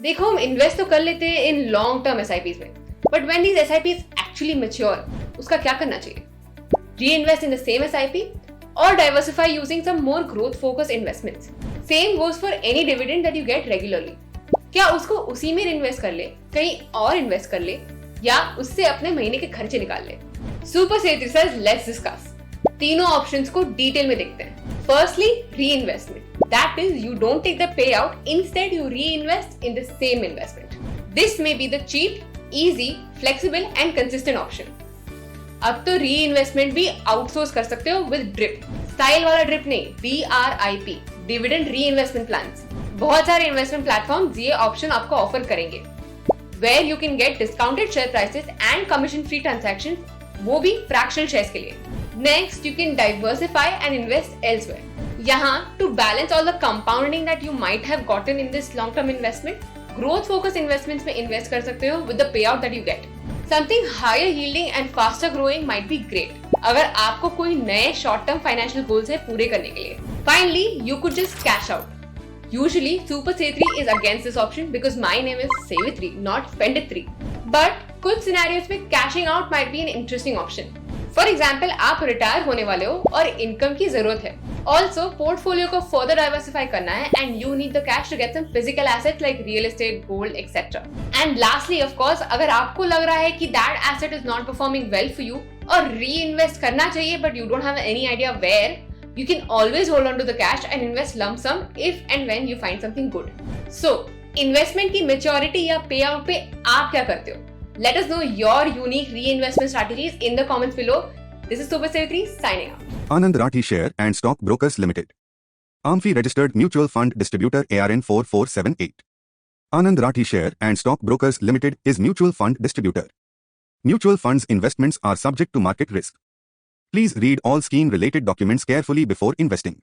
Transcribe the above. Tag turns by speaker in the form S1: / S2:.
S1: देखो, हम इन्वेस्ट तो कर लेते हैं इन लॉन्ग टर्म एसआईपीज में, but when these SIPs actually mature, उसका क्या करना चाहिए? Reinvest in the same SIP और diversify using some more growth focused investments. Same goes for any dividend that you get regularly. क्या उसको उसी में इन्वेस्ट कर ले, कहीं और इन्वेस्ट कर ले, या उससे अपने महीने के खर्चे निकाल ले? सुपर सेठ सेज लेट्स डिस्कस। तीनों ऑप्शंस को डिटेल में देखते हैं। Firstly, री-इन्वेस्टमेंट। That is, you don't take the payout, instead you reinvest in the same investment. This may be the cheap, easy, flexible and consistent option. अब तो री-इन्वेस्टमेंट भी outsource कर सकते हो विद ड्रिप। स्टाइल वाला ड्रिप नहीं, DRIP, dividend reinvestment plans. बहुत सारे इन्वेस्टमेंट प्लेटफॉर्म्स ये ऑप्शन आपको ऑफर करेंगे, where you can get discounted share prices and commission free transactions, वो भी फ्रैक्शनल शेयर्स के लिए। Next, you can diversify and invest elsewhere. यहाँ, to balance all the compounding that you might have gotten in this long term investment, growth focus investments में invest कर सकते हो with the payout that you get. Something higher yielding and faster growing might be great अगर आपको कोई नए short term financial goals है पूरे करने के लिए। Finally, you could just cash out. Usually, Super Setri is against this option because my name is Savitri, not Spenditri. But कुछ scenarios में cashing out might be an interesting option. For example, आप retire होने वाले हो और income की जरूरत है। Also, पोर्टफोलियो को further diversify करना है and you need the cash to get some physical assets like real estate, gold, etc. And lastly, of course, अगर आपको लग रहा है कि that asset is not performing well for you और reinvest करना चाहिए but you don't have any idea where, you can always hold on to the cash and invest lump sum if and when you find something good. So, investment की maturity या payout पे आप क्या करते हो? Let us know your unique reinvestment strategies in the comments below. This is Super Savitri signing out.
S2: Anand Rathi Share and Stock Brokers Limited. AMFI registered mutual fund distributor ARN 4478. Anand Rathi Share and Stock Brokers Limited is mutual fund distributor. Mutual funds investments are subject to market risk. Please read all scheme related documents carefully before investing.